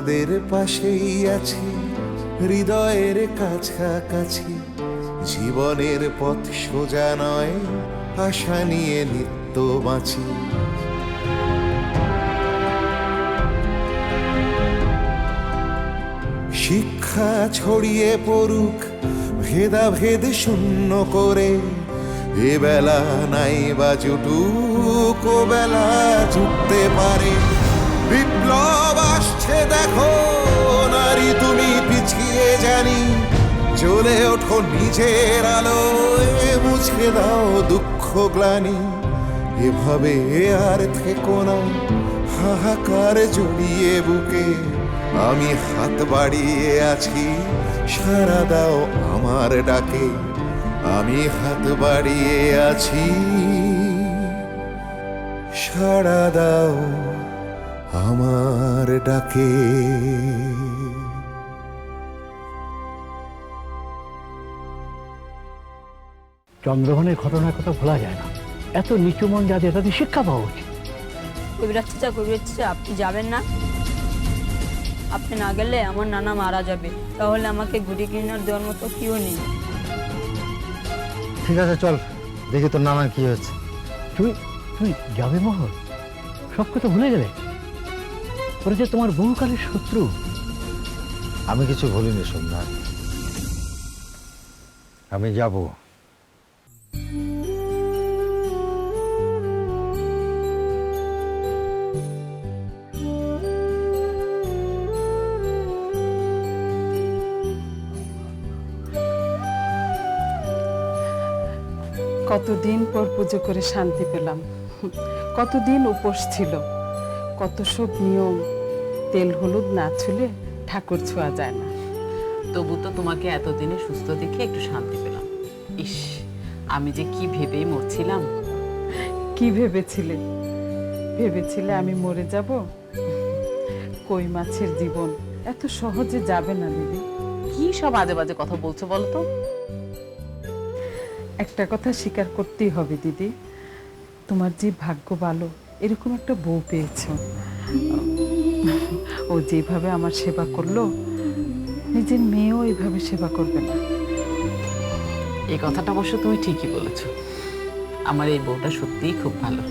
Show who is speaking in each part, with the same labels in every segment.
Speaker 1: তোমাদের পাশেই আছি, হৃদয়ের কাছাকাছি। জীবনের পথ সোজা নয়, আশা নিয়ে নিত্য বাঁচি। শিক্ষা ছড়িয়ে পড়ুক ভেদাভেদ শূন্য করে, এ বেলা নাই বা জুটুক, ও বেলা জুটতে পারে। বিপ্লব আসছে দেখো নারী, তুমি পিছিয়ে জানি, জ্বলে ওঠো নিজের আলোয়, মুছে দাও দুঃখ গ্লানি। এভাবে আর থেকো না হাহাকার জড়িয়ে বুকে, আমি হাত বাড়িয়ে আছি, সাড়া দাও আমার ডাকে। আমি হাত বাড়িয়ে আছি, সাড়া দাও আমার ডাকে।
Speaker 2: চন্দ্রভানের ঘটনার কথা ভোলা যায় না। এত নিচু মন যাদের, তাদের শিক্ষা পাওয়া উচিত।
Speaker 3: কবিরাজ চাচা, আপনি যাবেন না? আপনি না গেলে আমার নানা মারা যাবে, তাহলে আমাকে ঘুড়ি কিনার দেওয়ার মতো কেউ নেই।
Speaker 4: ঠিক আছে চল, দেখি তোর নানার কি হয়েছে।
Speaker 2: তুই তুই যাবে মহল? সব কথা ভুলে গেলে? ওরা যে তোমার বহুকালের শত্রু।
Speaker 4: আমি কিছু ভুলিনি সোমনাথ, আমি যাব।
Speaker 5: কতদিন পর পুজো করে শান্তি পেলাম। কতদিন উপোস ছিল, কত সব নিয়ম। তেল হলুদ না ছুলে ঠাকুর ছোঁয়া যায় না।
Speaker 6: তবু তো তোমাকে এতদিনে সুস্থ দেখে একটু শান্তি পেলাম। ইস, আমি যে কি ভেবেই মরছিলাম।
Speaker 5: কি ভেবেছিলে? ভেবেছিলে আমি মরে যাব? কই মাছের জীবন এত সহজে যাবে না দিদি।
Speaker 6: কি সব আজে বাজে কথা বলছো বলো তো?
Speaker 5: একটা কথা স্বীকার করতেই হবে দিদি, তোমার যে ভাগ্য ভালো, এরকম একটা বউ পেয়েছো। ও যেভাবে আমার সেবা করলো, নিজের মেয়েও এইভাবে সেবা করবে না।
Speaker 6: এই কথাটা অবশ্য তুমি ঠিকই বলেছো। আমার এই বউটা সত্যিই খুব ভালো।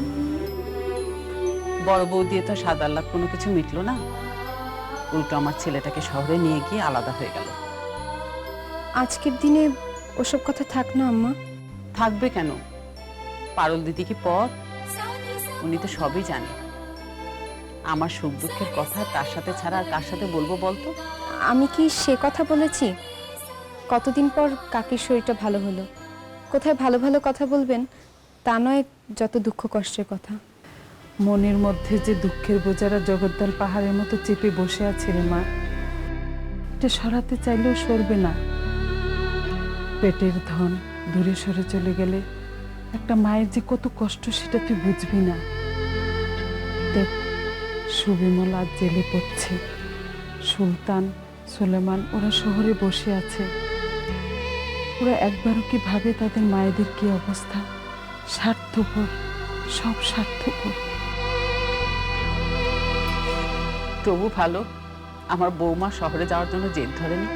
Speaker 6: বড় বউ দিয়ে তো স্বাদ আহ্লাদ কোনো কিছু মিটলো না, উল্টো আমার ছেলেটাকে শহরে নিয়ে গিয়ে আলাদা হয়ে গেল।
Speaker 7: আজকের দিনে ওসব কথা থাক না আম্মা।
Speaker 6: থাকবে কেন? পারুল দিদি কি পর? উনি তো সবই জানে। আমার সুখ দুঃখের কথা তার সাথে ছাড়া আর কার সাথে বলবো বলতো?
Speaker 7: আমি কি সে কথা বলেছি? কতদিন পর কাকির শরীরটা ভালো হলো, কোথায় ভালো ভালো কথা বলবেন তা নয়, যত দুঃখ কষ্টের কথা।
Speaker 5: মনের মধ্যে যে দুঃখের বোঝারা জগদ্দল পাহাড়ের মতো চেপে বসে আছে রে মা, এটা সরাতে চাইলেও সরবে না। পেটের ধন দূরে সরে চলে গেলে একটা মায়ের যে কত কষ্ট সেটা তুই বুঝবি না। দেখ, সুবিমল আজ জেলে পড়ছে, সুলতান সুলেমান ওরা শহরে বসে আছে। ওরা একবারও কি ভাবে তাদের মায়েদের কি অবস্থা? স্বার্থপর, সব স্বার্থপর।
Speaker 6: তবু ভালো আমার বৌমা শহরে যাওয়ার জন্য জেদ ধরেনি।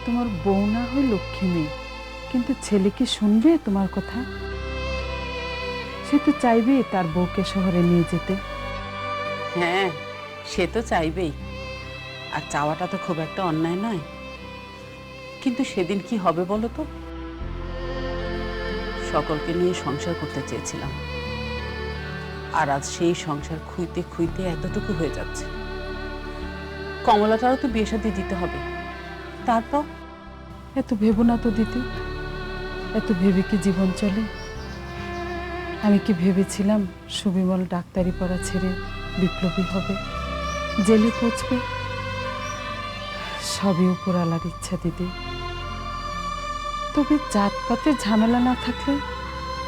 Speaker 5: তোমার বউ না হয় লক্ষ্মী মেয়ে, কিন্তু ছেলে কি শুনবে তোমার কথা? সে তো চাইবে তার বউকে শহরে নিয়ে যেতে।
Speaker 6: হ্যাঁ, সে তো চাইবেই, আর চাওয়াটা তো খুব একটা অন্যায় নয়। কিন্তু সেদিন কি হবে বলো তো? সকলকে নিয়ে সংসার করতে চেয়েছিলাম, আর আজ সেই সংসার খুইতে খুইতে এতটুকু হয়ে যাচ্ছে। কমলাটারও তো বিয়ে শাদী দিতে হবে। তারপর
Speaker 5: এত ভেবো না তো দিদি, এত ভেবে কি জীবন চলে? আমি কি ভেবেছিলাম সুবিমল ডাক্তারি পড়া ছেড়ে বিপ্লবী হবে, জেলে পৌঁছবে? সবই উপর আলার ইচ্ছা দিদি। তবে জাতপাতের ঝামেলা না থাকলে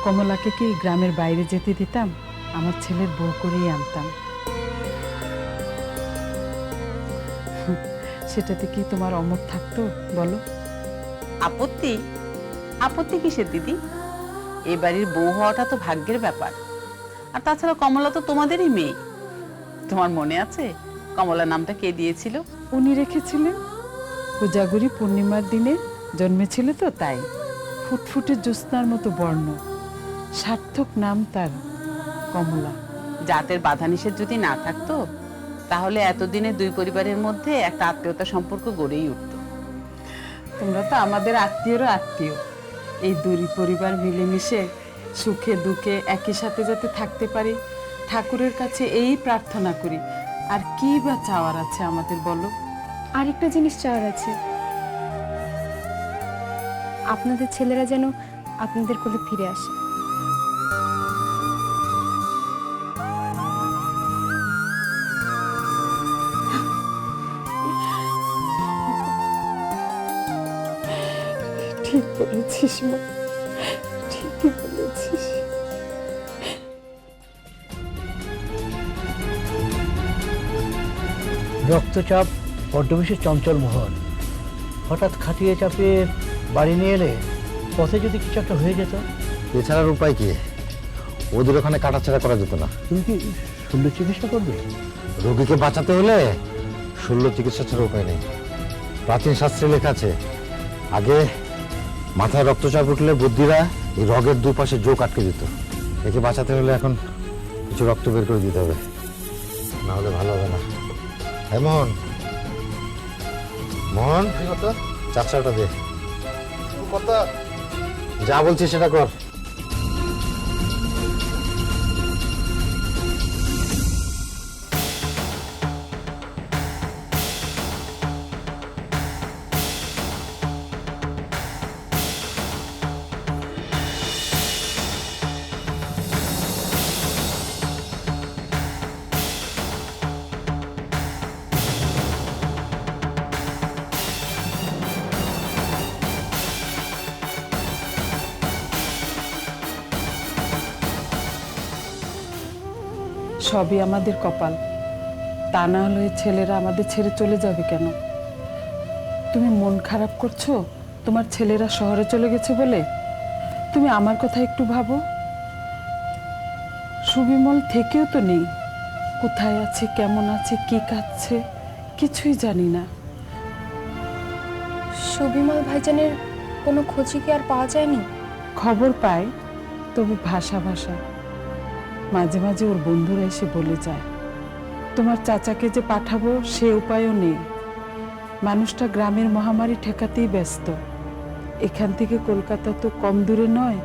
Speaker 5: কমলাকে কি গ্রামের বাইরে যেতে দিতাম? আমার ছেলের বউ করেই আনতাম। সেটাতে কি তোমার অমত থাকতো বলো?
Speaker 6: আপত্তি? আপত্তি কিসের দিদি? এ বাড়ির বউ হওয়াটা তো ভাগ্যের ব্যাপার। আর তাছাড়া কমলা তো তোমাদেরই মেয়ে। তোমার মনে আছে কমলা নামটা কে দিয়েছিল?
Speaker 5: উনি রেখেছিলেন। কোজাগরী পূর্ণিমার দিনে জন্মেছিল তো তাই। ফুটফুটে জ্যোৎস্নার মতো বর্ণ, সার্থক নাম তার কমলা।
Speaker 6: জাতের বাধা নিষেধ যদি না থাকতো তাহলে এতদিনে দুই পরিবারের মধ্যে একটা আত্মীয়তা সম্পর্ক গড়েই উঠত।
Speaker 5: তোমরা তো আমাদের আত্মীয়রও আত্মীয়। এই দুই পরিবার মিলেমিশে সুখে দুঃখে একই সাথে যাতে থাকতে পারি, ঠাকুরের কাছে এই প্রার্থনা করি। আর কি বা চাওয়ার আছে আমাদের বলো?
Speaker 7: আরেকটা জিনিস চাওয়ার আছে, আপনাদের ছেলেরা যেন আপনাদের কোলে ফিরে আসে।
Speaker 5: ঠিক বলেছিস মা, ঠিকই বলেছিস।
Speaker 2: রক্তচাপ বড্ড বেশি চঞ্চল মোহন, হঠাৎ খাটিয়ে চাপিয়ে বাড়ি নিয়ে এলে পথে যদি কিছু একটা হয়ে যেত।
Speaker 4: এছাড়ার উপায় কি? ওদের ওখানে কাটাছেড়া করা যেত না।
Speaker 2: তুমি কি শল্য চিকিৎসা করবে?
Speaker 4: রোগীকে বাঁচাতে হলে শল্য চিকিৎসা ছাড়া উপায় নেই। প্রাচীন শাস্ত্রে লেখা আছে, আগে মাথায় রক্তচাপ উঠলে বুদ্ধিরা এই রগের দুপাশে যোগ আটকে দিত। একে বাঁচাতে হলে এখন কিছু রক্ত বের করে দিতে হবে, না হলে ভালো হবে না। হ্যাঁ মোহন, মোহন চাচাটা দে, কথা যা বলছি সেটা কর।
Speaker 5: সবই আমাদের কপাল, তা না হলে ছেলেরা আমাদের ছেড়ে চলে যাবে কেন? তুমি মন খারাপ করছো তোমার ছেলেরা শহরে চলে গেছে বলে? তুমি আমার কথা একটু ভাবো। সুবিমল থেকেও তো নেই, কোথায় আছে, কেমন আছে, কি কাঁদছে কিছুই জানি না।
Speaker 7: সুবিমল ভাইজানের কোনো খোঁজই কি আর পাওয়া যায়নি?
Speaker 5: খবর পাই, তবে ভাষা ভাষা। মাঝে মাঝে ওর বন্ধুরা এসে বলে যায়। তোমার চাচাকে যে পাঠাবো সে উপায়ও নেই। মানুষটা গ্রামের মহামারী ঠেকাতেই ব্যস্ত। এখান থেকে কলকাতা তো কম দূরে নয়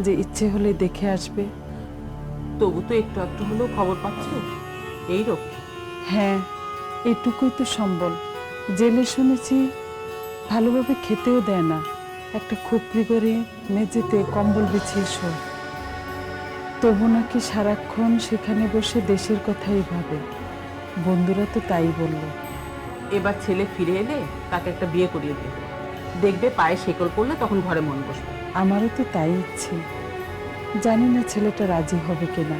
Speaker 5: যে ইচ্ছে হলে দেখে আসবে।
Speaker 6: তবু তো একটু একটু হলেও খবর পাচ্ছ, এই রক্ষী।
Speaker 5: হ্যাঁ, এটুকুই তো সম্বল। জেলে শুনেছি ভালোভাবে খেতেও দেয় না, একটা খুপড়ি করে মেঝেতে কম্বল বিছিয়ে শোয়। তবু নাকি সারাক্ষণ সেখানে বসে দেশের কথাই ভাবে। বন্ধুরা তো তাই বলল।
Speaker 6: এবার ছেলে ফিরে এলে তাকে একটা বিয়ে করিয়ে দেবে, দেখবে পায়ে শেকল পড়লে তখন ঘরে মন বসবে।
Speaker 5: আমারও তো তাই ইচ্ছে, জানি না ছেলেটা রাজি হবে কিনা।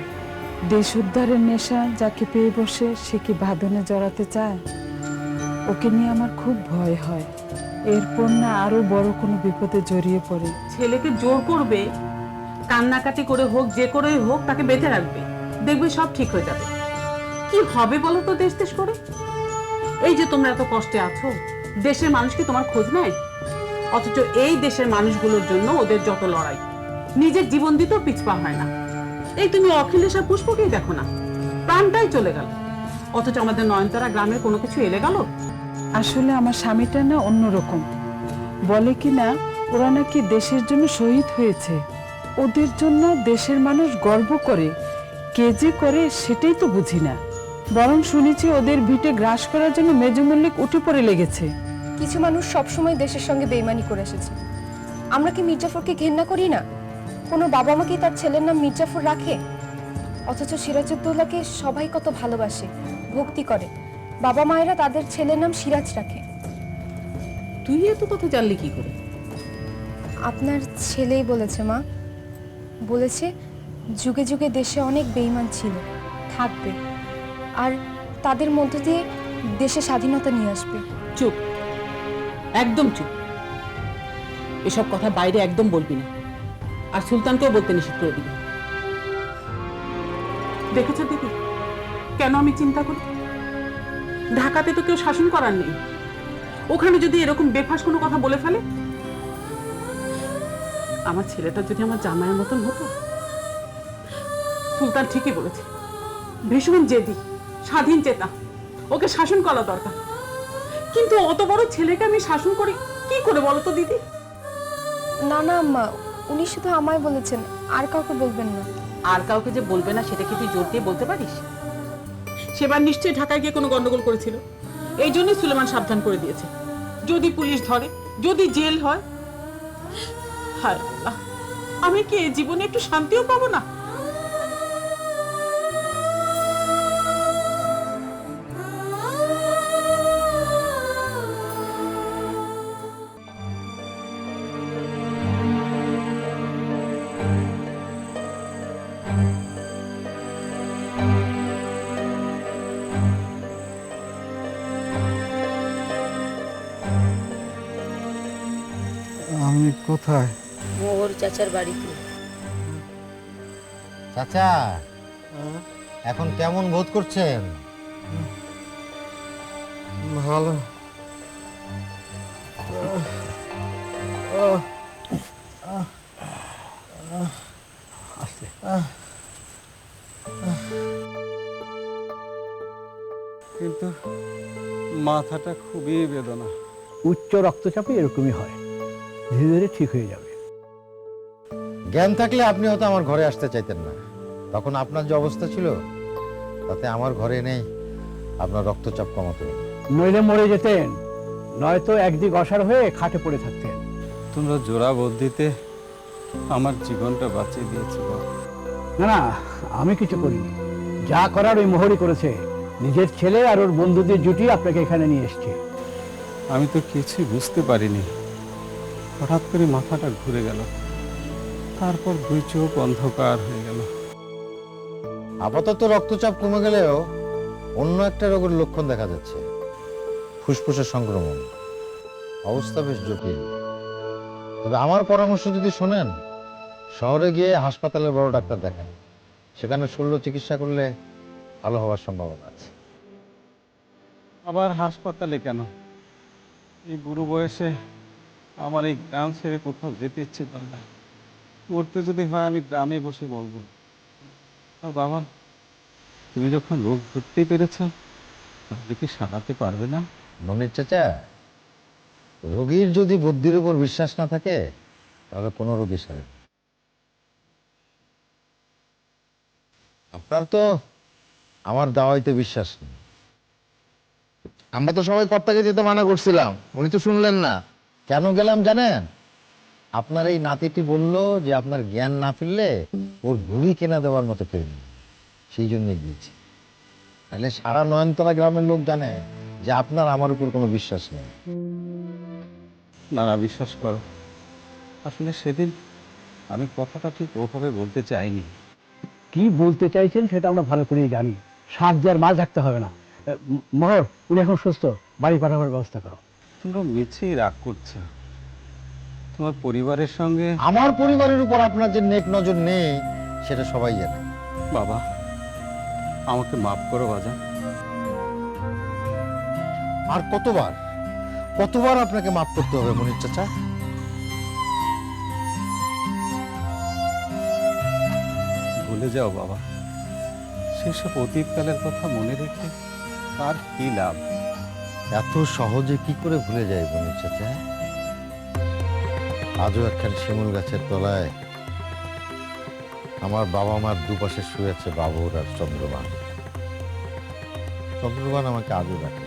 Speaker 5: দেশ উদ্ধারের নেশা যাকে পেয়ে বসে সে কি বাঁধনে জড়াতে চায়? ওকে নিয়ে আমার খুব ভয় হয়, এরপর না আরো বড় কোনো বিপদে জড়িয়ে পড়ে।
Speaker 6: ছেলেকে জোর করবে, কান্নাকাটি করে হোক, যে করেই হোক তাকে বেঁধে রাখবে, দেখবে সব ঠিক হয়ে যাবে। কি হবে বলো তো দেশ দেশ করে? এই যে তোমরা এত কষ্টে আছো, দেশের মানুষ কি তোমার খোঁজ নেয়? অথচ এই দেশের মানুষগুলোর জন্য ওদের যত লড়াই, নিজের জীবন দিতেও পিছপা হয় না। এই তুমি অখিলেশ আর পুষ্পকেই দেখো না, প্রাণটাই চলে গেল, অথচ আমাদের নয়নতারা গ্রামের কোনো কিছু এলে গেল?
Speaker 5: আসলে আমার স্বামীটা না অন্যরকম। বলে কি না ওরা নাকি দেশের জন্য শহীদ হয়েছে, ওদের জন্য দেশের মানুষ গর্ব করে। কে যে করে সেটাই তো বুঝি না। বরং শুনেছি ওদের ভিটে গ্রাস করার জন্য মেজো মল্লিক উঠে পড়ে লেগেছে।
Speaker 7: কিছু মানুষ সবসময় দেশের সঙ্গে বেইমানি করে এসেছে। আমরা কি মির্জাফরকে ঘেন্না করি না? কোনো বাবা মা কি তার ছেলের নাম মির্জাফর রাখে? অথচ সিরাজউদ্দৌলাকে সবাই কত ভালোবাসে, ভক্তি করে। বাবা মায়েরা তাদের ছেলের নাম সিরাজ রাখে।
Speaker 6: তুই এত কথা জানলি কি করে?
Speaker 7: আপনার ছেলেই বলেছে মা, বলেছে যুগে যুগে দেশে অনেক বেঈমান ছিল, থাকবে, আর তাদের মধ্য দিয়ে দেশে স্বাধীনতা নিয়ে আসবে।
Speaker 6: চুপ, একদম চুপ। এসব কথা বাইরে একদম বলবি না, আর সুলতানকেও বলতে নিষেধ করে দিবি। দেখেছো দিদি, কেন আমি চিন্তা করি? ঢাকাতে তো কেউ শাসন করার নেই। ওখানে যদি এরকম বেফাস কোনো কথা বলে ফেলে, আমার ছেলেটা যদি আমার জামাইয়ের মতন হতো। সুলতান ঠিকই বলেছে, ভীষণ জেদি, স্বাধীন চেতা, ওকে শাসন করা দরকার। কিন্তু অত বড় ছেলেকে আমি শাসন করি কি করে বলো তো দিদি?
Speaker 7: না না আম্মা, উনি শুধু আমায় বলেছেন, আর কাউকে বলবেন না।
Speaker 6: আর কাউকে যে বলবে না সেটা কি তুই জোর দিয়ে বলতে পারিস? সেবার নিশ্চয়ই ঢাকায় গিয়ে কোনো গন্ডগোল করেছিল, এই জন্যই সুলেমান সাবধান করে দিয়েছে। যদি পুলিশ ধরে, যদি জেল হয়, হায় আল্লাহ, আমি কি এই জীবনে একটু শান্তিও পাবো না?
Speaker 1: আমি কোথায়?
Speaker 3: মোহর চাচার বাড়িতে।
Speaker 4: চাচা, এখন কেমন বোধ করছেন?
Speaker 1: ভালো।
Speaker 8: কিন্তু মাথাটা খুবই বেদনা।
Speaker 2: উচ্চ রক্তচাপে এরকমই হয়, ধীরে ধীরে ঠিক হয়ে যাবে।
Speaker 4: জ্ঞান থাকলে আপনি হয়তো আমার ঘরে আসতে চাইতেন না। তখন আপনার যে অবস্থা ছিল, তাতে আমার ঘরে নেই আপনার রক্তচাপ কমাতে।
Speaker 2: নইলে মরে যেতেন, নয়তো একদিক অসাড় হয়ে খাটে পড়ে থাকতেন।
Speaker 8: তোমরা জোড়া বুদ্ধিতে আমার জীবনটা বাঁচিয়ে দিয়েছি বাবা।
Speaker 2: না না, আমি কিছু করিনি, যা করার ওই মোহরই করেছে। নিজের ছেলে আর ওর বন্ধুদের জুটি আপনাকে এখানে নিয়ে এসছে।
Speaker 8: আমি তো কিছুই বুঝতে পারিনি, হঠাৎ করে মাথাটা ঘুরে গেল, তারপর দুই চোখ অন্ধকার হয়ে গেল।
Speaker 4: আপাতত রক্তচাপ কমে গেলেও অন্য একটা রোগের লক্ষণ দেখা যাচ্ছে, ফুসফুসের সংক্রমণ। অবস্থা বেশ জটিল। তবে আমার পরামর্শ যদি শোনেন, শহরে গিয়ে হাসপাতালে বড় ডাক্তার দেখান। সেখানে শল্য চিকিৎসা করলে ভালো হওয়ার সম্ভাবনা আছে।
Speaker 8: আবার হাসপাতালে কেন? এই বুড়ো বয়সে আমার এই গ্রাম ছেড়ে কোথাও যেতে ইচ্ছে করে না। মরতে যদি হয় আমি গ্রামে বসে বলবো। আর বাবা, তুমি যখন রোগ ধরতেই পেরেছ, তাহলে কি সারাতে পারবে না?
Speaker 4: মনির চাচা, রোগীর যদি বুদ্ধির উপর বিশ্বাস না থাকে, তাহলে কোনো রোগী সারে না। আপনার তো আমার দাওয়াইতে বিশ্বাস নেই।
Speaker 1: আমরা তো সবাই কর্তাকে যেতে মানা করছিলাম, উনি তো শুনলেন না।
Speaker 4: কেন গেলাম জানেন? আপনার এই নাতিটি বলল যে আপনার জ্ঞান না ফিরলে ওর ঘুড়ি কেনা দেওয়ার মতো কেউ নেই, সেই জন্য গিয়েছি। তাহলে সারা নয়নতলা গ্রামের লোক জানে যে আপনার আমার উপর কোনো বিশ্বাস নেই।
Speaker 8: না না, বিশ্বাস করো, আসলে সেদিন আমি কথাটা ঠিক ওভাবে বলতে চাইনি।
Speaker 2: কি বলতে চাইছেন সেটা আমরা ভালো করেই জানি। শাক দেওয়ার মাছ রাখতে হবে না। মোহর, উনি এখন সুস্থ, বাড়ি পাঠাবার ব্যবস্থা করো।
Speaker 8: তোমরা মিছেই রাগ করছো। তোমার পরিবারের সঙ্গে
Speaker 4: আমার পরিবারের উপর আপনার যে নেক নজর নেই সেটা সবাই জানে।
Speaker 8: বাবা, আমাকে মাফ করো বাজান।
Speaker 4: আর কতবার কতবার আপনাকে মাফ করতে হবে মনির চাচা?
Speaker 8: ভুলে যাও বাবা, সেসব অতীতকালের কথা মনে রেখে আর কি লাভ?
Speaker 4: এত সহজে কি করে ভুলে যায় মনির চাচা? আজও একখান শিমুল গাছের তলায় আমার বাবা মার দুপাশে শুয়ে আছে বাবুর আর চন্দ্রবান। চন্দ্রবান আমাকে আজও ডাকে।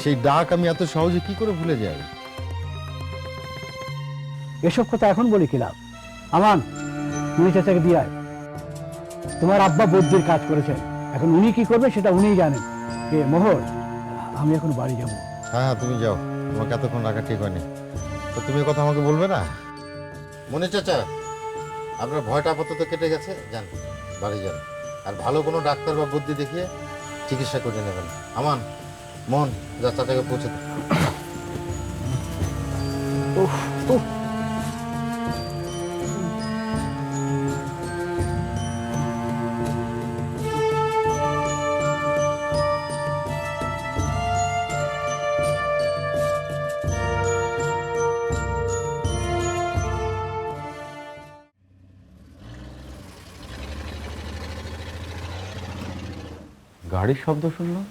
Speaker 4: সেই ডাক আমি এত সহজে কি করে ভুলে যাই?
Speaker 2: এসব কথা এখন বলি কি লাভ? আমান, উনি চাচাকে দিয়ে আয়। তোমার আব্বা বুদ্ধির কাজ করেছেন, এখন উনি কি করবে সেটা উনিই জানেন। কে মোহর, আমি এখন বাড়ি যাব।
Speaker 4: হ্যাঁ হ্যাঁ, তুমি যাও, তোমাকে এতক্ষণ রাখা ঠিক হয়নি। তো তুমি এ কথা আমাকে বলবে না? মনির চাচা, আপনার ভয়টা আপাতত কেটে গেছে, যান বাড়ি যান। আর ভালো কোনো ডাক্তার বা বুদ্ধি দেখিয়ে চিকিৎসা করে নেবেন। আমান, মন, যা চাচাকে পৌঁছে দাও।
Speaker 2: উফ, উফ।
Speaker 9: গাড়ির শব্দ শুনলাম,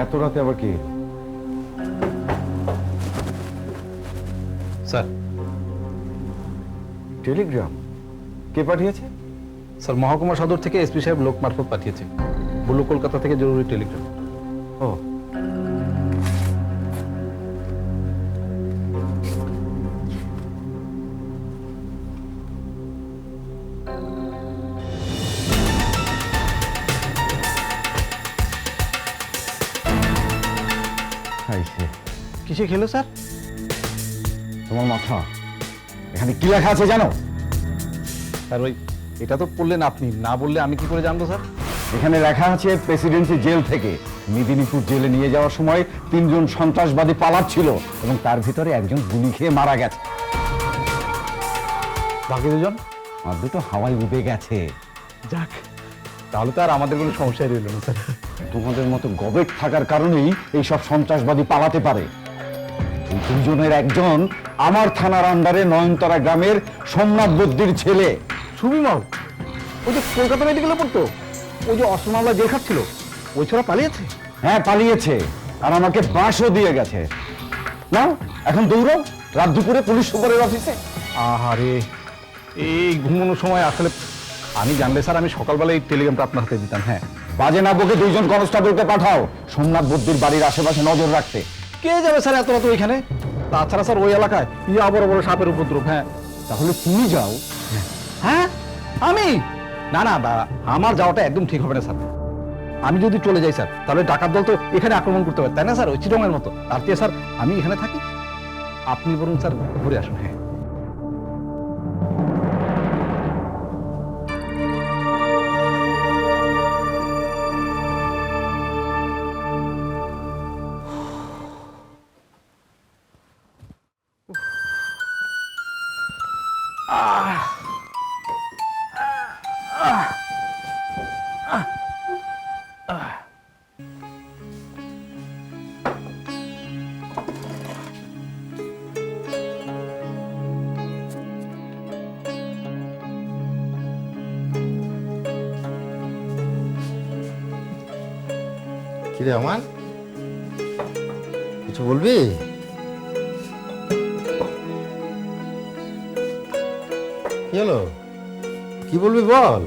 Speaker 9: এত রাতে আবার কি?
Speaker 10: স্যার,
Speaker 9: টেলিগ্রাম কে পাঠিয়েছে?
Speaker 10: স্যার মহকুমা সদর থেকে এসপি সাহেব লোক মারফত পাঠিয়েছে, বললো কলকাতা থেকে জরুরি টেলিগ্রাম।
Speaker 9: ও, খাইছে।
Speaker 10: কিসে খেলো স্যার?
Speaker 9: তোমার মাথা, এখানে কি লেখা আছে জানো?
Speaker 10: স্যার ওই এটা তো বললেন আপনি, না বললে আমি কি করে জানবো স্যার?
Speaker 9: এখানে লেখা আছে প্রেসিডেন্সি জেল থেকে মেদিনীপুর জেলে নিয়ে যাওয়ার সময় 3 জন সন্ত্রাসবাদী পালাচ্ছিল এবং তার ভিতরে একজন গুলি খেয়ে মারা গেছে।
Speaker 10: বাকি দুজন?
Speaker 9: আর দুটো হাওয়ায় উঠে গেছে।
Speaker 10: যাক, তাহলে তো আর আমাদের কোনো সমস্যাই রইল না স্যার।
Speaker 9: তোমাদের মতো গবেট থাকার কারণেই এই সব সন্ত্রাসবাদী পালাতে পারে। এই দুজনের একজন আমার থানার আন্ডারে নয়নতরা গ্রামের সোমনাথ বদ্দির ছেলে।
Speaker 10: সুবিমল, ওই যে কলকাতা মেডিকেলে পড়তো, ওই যে অস্ত্র মামলা জেল খাটছিল, ওই ছোড়া পালিয়েছে?
Speaker 9: হ্যাঁ, পালিয়েছে, আর আমাকে বাঁশও দিয়ে গেছে। না, এখন দৌড়ো রাত দুপুরে পুলিশ সুপারের অফিসে।
Speaker 10: আহারে, এই ঘুমানোর সময় আসলে আমি জানলে স্যার আমি সকালবেলা এই টেলিগ্রামটা আপনার হাতে দিতাম। হ্যাঁ,
Speaker 9: বাজে না বকে 2 জন কনস্টেবলকে পাঠাও সোমনাথ বদ্দির বাড়ির আশেপাশে নজর রাখতে।
Speaker 10: কে যাবে স্যার এত রাত ওইখানে? তাছাড়া স্যার ওই এলাকায় বড় বড় সাপের উপদ্রব। হ্যাঁ।
Speaker 9: তাহলে তুমি যাও।
Speaker 10: হ্যাঁ, আমি? না না, আমার যাওয়াটা একদম ঠিক হবে না স্যার। আমি যদি চলে যাই স্যার, তাহলে ডাকাত দল তো এখানে আক্রমণ করতে পারে, তাই না স্যার? ওই চিরঙের মতো। তার চেয়ে স্যার আমি এখানে থাকি, আপনি বরং স্যার ঘুরে আসুন। হ্যাঁ।
Speaker 4: কিরে আমার, কিছু বলবি? কি হলো, কি বলবি বল?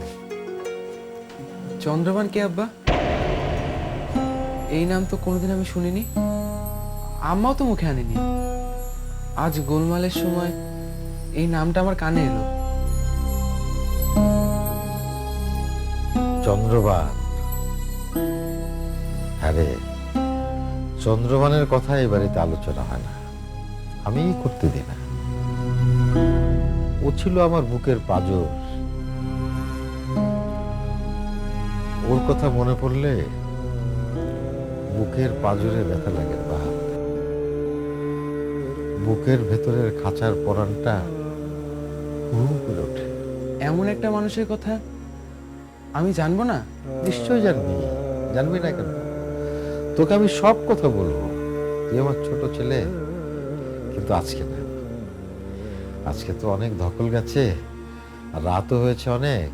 Speaker 11: চন্দ্রবান কে আব্বা? এই নাম তো কোনোদিন আমি শুনিনি, আম্মাও তো মুখে আনেনি। আজ গোলমালের সময় এই নামটা আমার কানে এলো।
Speaker 4: চন্দ্রবান? হ্যাঁ রে, চন্দ্রবানের কথা এই বাড়িতে আলোচনা হয় না, আমি করতে দিই না। ও ছিল আমার বুকের পাঁজর। ওর কথা মনে পড়লে বুকের পাঁজরে ব্যথা লাগে বাপ। বুকের ভেতরের খাঁচার পরানটা হুম করে ওঠে।
Speaker 11: এমন একটা মানুষের কথা আমি জানবো না?
Speaker 4: নিশ্চয় জানবি, জানবি না কেন? তোকে আমি সব কথা বলবো, তুই আমার ছোট ছেলে। কিন্তু আজকে না, আজকে তো অনেক ধকল গেছে, আর রাতও হয়েছে অনেক,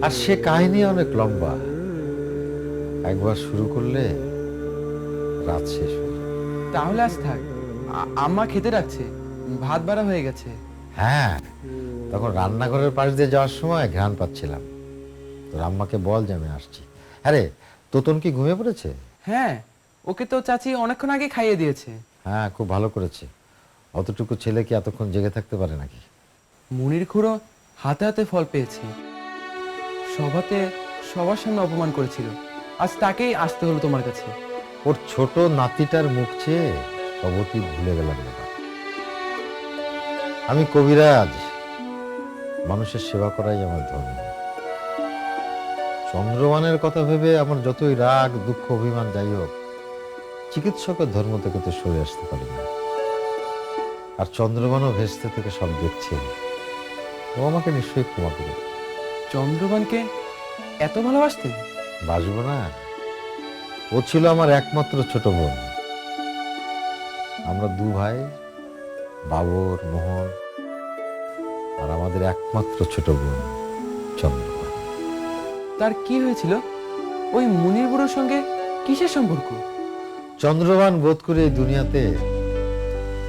Speaker 4: আর সে কাহিনী অনেক লম্বা। একবার শুরু করলে রাত শেষ হয়ে যাবে।
Speaker 11: তাহলে আজ থাক, আম্মা খেতে রাখছে, ভাত বাড়া হয়ে গেছে।
Speaker 4: হ্যাঁ, তখন রান্নাঘরের পাশ দিয়ে যাওয়ার সময় ঘ্রাণ পাচ্ছিলাম। তোর আম্মাকে বল যে আমি আসছি। হ্যাঁ রে, তোতন কি ঘুমিয়ে পড়েছে?
Speaker 11: হ্যাঁ, ওকে তো চাচি অনেকক্ষণ আগে খাইয়ে দিয়েছে।
Speaker 4: হ্যাঁ, খুব ভালো করেছে। অতটুকু ছেলে কি এতক্ষণ জেগে থাকতে পারে নাকি?
Speaker 11: মুনির খুঁড়ো হাতে হাতে ফল পেয়েছে। সভাতে সবার সামনে অপমান করেছিল, আজ তাকেই আসতে হলো তোমার কাছে।
Speaker 4: ওর ছোট নাতিটার মুখ চেয়ে সবতি ভুলে গেলাম না। আমি কবিরাজ, মানুষের সেবা করাই আমার ধর্ম। চন্দ্রবানের কথা ভেবে আমার যতই রাগ দুঃখ অভিমান যাই হোক, চিকিৎসকের ধর্ম থেকে তো সরে আসতে পারি না। আর চন্দ্রবানও ভেস্তে থেকে সব দেখছে, ও আমাকে নিশ্চয়ই ক্ষমা করবে।
Speaker 11: চন্দ্রবানকে এত ভালোবাসতেন?
Speaker 4: বাসবো না? ও ছিল আমার একমাত্র ছোট বোন। আমরা 2 ভাই, বাবর, মোহন, আর আমাদের একমাত্র ছোট বোন চন্দ্রবান।
Speaker 11: তার কি হয়েছিল? ওই মুনির বুড়োর সঙ্গে কিসের সম্পর্ক?
Speaker 4: চন্দ্রবান বোধ করে এই দুনিয়াতে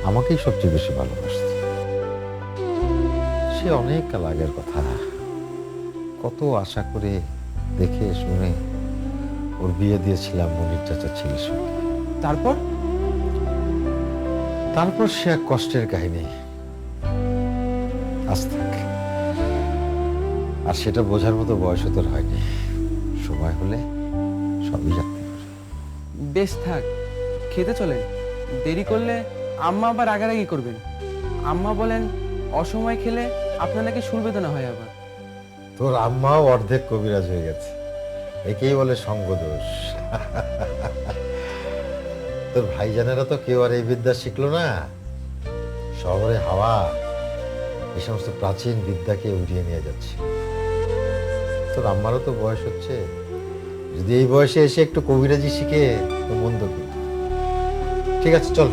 Speaker 4: আমাকেই সবচেয়ে বেশি ভালোবাসত। সে অনেক কাল আগের কথা, কত আশা করে দেখে শুনে ওর বিয়ে দিয়েছিলাম মুনির চাচার ছেলের সঙ্গে।
Speaker 11: তারপর
Speaker 4: তারপর সে এক কষ্টের কাহিনী, আজ থাক। আর সেটা বোঝার মতো বয়স তোর হয়নি, সময় হলে সবই জানতে পারবে।
Speaker 11: বেশ থাক, খেতে চলেন। দেরি করলে আম্মা আবার রাগারাগি করবেন। আম্মা বলেন অসময় খেলে আপনার নাকি শুল বেদনা হয় আবার।
Speaker 4: তোর আম্মাও অর্ধেক কবিরাজ হয়ে গেছে, একেই বলে সঙ্গ দোষ। তোর ভাইজানেরা তো কেউ আর এই বিদ্যা শিখলো না। শহরে হাওয়া এই সমস্ত প্রাচীন বিদ্যাকে উড়িয়ে নিয়ে যাচ্ছে। তোর আম্মারও তো বয়স হচ্ছে, যদি এই বয়সে এসে একটু কবিরাজি শিখে তো মন্দ কি। ঠিক আছে, চল।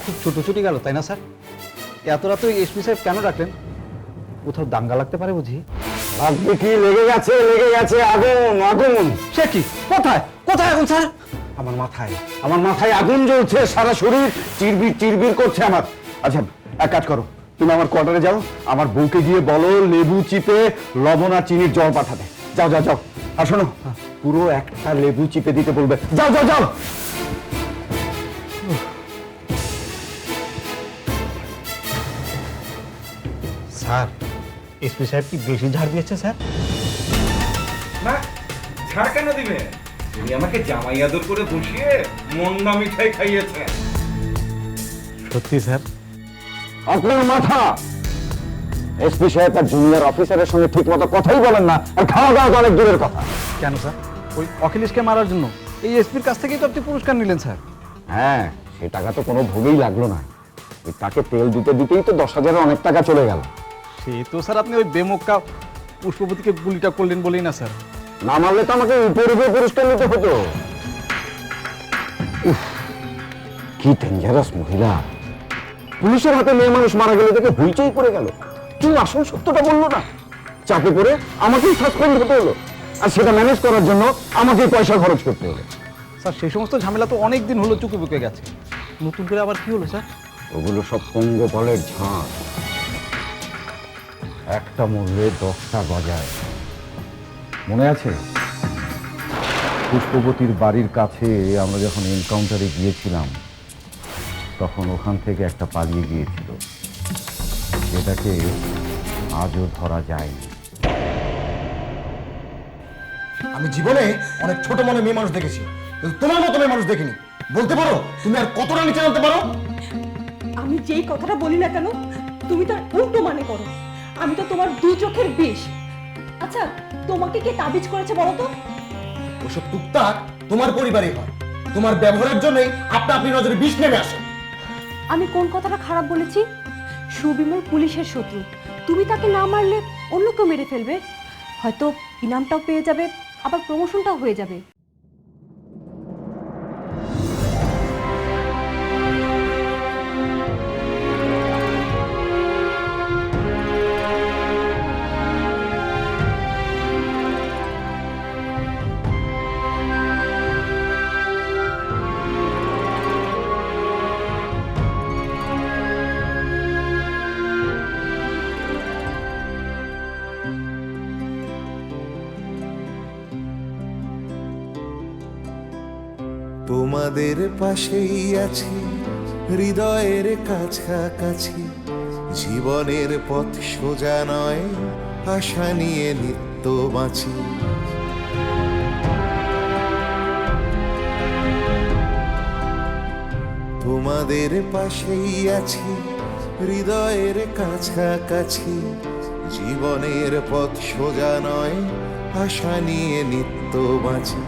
Speaker 10: খুব ছুটোছুটি গেল তাই না স্যার? এত রাতে এসপি সাহেব কেন ডাকলেন? কোথাও দাঙ্গা লাগতে পারে বুঝি?
Speaker 9: লাগবে কি, লেগে গেছে আগুন আগুন।
Speaker 10: সে কি? কোথায় কোথায় এখন স্যার?
Speaker 9: আমার মাথায় আগুন জ্বলছে, সারা শরীর চিরবির চিরবির করছে আমার। আচ্ছা এক কাজ করো, তুমি আমার কোয়ার্টারে যাও, আমার বউকে গিয়ে বলো লেবু চিপে লবণ আর চিনির জল পাঠাতে। যাও যাও যাও। আর শোনো, পুরো একটা লেবু চিপে দিতে বলবে। যাও যাও যাও।
Speaker 10: স্যার, এসপি সাহেব কি বেশি ঝাড় দিয়েছে স্যার?
Speaker 12: না, ছাড় কেন দিবে? তিনি আমাকে জামাই আদর করে বসিয়ে মন্ডা মিঠাই খাইয়েছে।
Speaker 10: সত্যি স্যার?
Speaker 9: আপনার মাথা, এসপি সাহেব আর জুনিয়র অফিসারের সঙ্গে ঠিক মতো কথাই বলেন না, আর খাওয়া দাওয়া তো অনেক দূরের কথা।
Speaker 10: কেন স্যার? ওই অখিলেশকে মারার জন্য এই এসপির কাছ থেকেই তো আপনি পুরস্কার নিলেন স্যার।
Speaker 9: হ্যাঁ, সে টাকা তো কোনো ভোগেই লাগলো না। ওই তাকে তেল দিতে দিতেই তো 10,000-এর অনেক টাকা চলে গেল।
Speaker 10: সে তো স্যার আপনি ওই বেমক্কা পুষ্পপতিকে গুলিটা করলেন বলেই না স্যার।
Speaker 9: না মারলে তো আমাকে উপরে উপরে পুরস্কার নিতে হতো। উফ, কি ডেঞ্জারাস মহিলা। পুলিশের হাতে মেয়ে মানুষ মারা গেলে দেখে হইচই পড়ে গেল, কেউ আসল সত্যটা বললো না। চাপে পড়ে আমাকেই সাসপেন্ড হতে হলো, আর সেটা ম্যানেজ করার জন্য আমাকেই পয়সা খরচ করতে হলো।
Speaker 10: স্যার সেই সমস্ত ঝামেলা তো অনেক দিন হলো চুকে বুকে গেছে, নতুন করে আবার কি হলো স্যার?
Speaker 9: ওগুলো সব পঙ্গপালের ঝাঁক, একটা মূল্যে 10টা গজায়। মনে আছে পুষ্পবতীর বাড়ির কাছে আমরা যখন এনকাউন্টারে গিয়েছিলাম, তখন ওখান থেকে একটা পালিয়ে গিয়েছিল, যেটাকে আজও ধরা যায়নি।
Speaker 13: আমি জীবনে অনেক ছোট মনে মেয়ে মানুষ দেখেছি, কিন্তু তোমার মতো মেয়ে মানুষ দেখিনি। বলতে পারো তুমি আর কতটা নিচে নামতে পারো?
Speaker 14: আমি যেই কথাটা বলি না কেন তুমি তার উল্টো মানে করো। আমি তো তোমার দু চোখের বিষ। আচ্ছা, তোমাকে কে তাবিজ করেছে বলো তো?
Speaker 13: ওসব টুকটাক তোমার পরিবারই হয়, তোমার ব্যবহারের জন্যই আপনা আপনি নজরে বিষ নেমে আসে।
Speaker 14: আমি কোন কথাটা খারাপ বলেছি? সুবিমল পুলিশের শত্রু, তুমি তাকে না মারলে অন্য কেউ মেরে ফেলবে, হয়তো ইনামটাও পেয়ে যাবে, আবার প্রমোশনটাও হয়ে যাবে।
Speaker 15: তোমাদের পাশেই আছি, হৃদয়ের কাছাকাছি, জীবনের পথ সোজা নয়, আশা নিয়ে নিত্য বাঁচি। তোমাদের পাশেই আছি, হৃদয়ের কাছাকাছি, জীবনের পথ সোজা নয়, আশা নিয়ে নিত্য বাঁচি।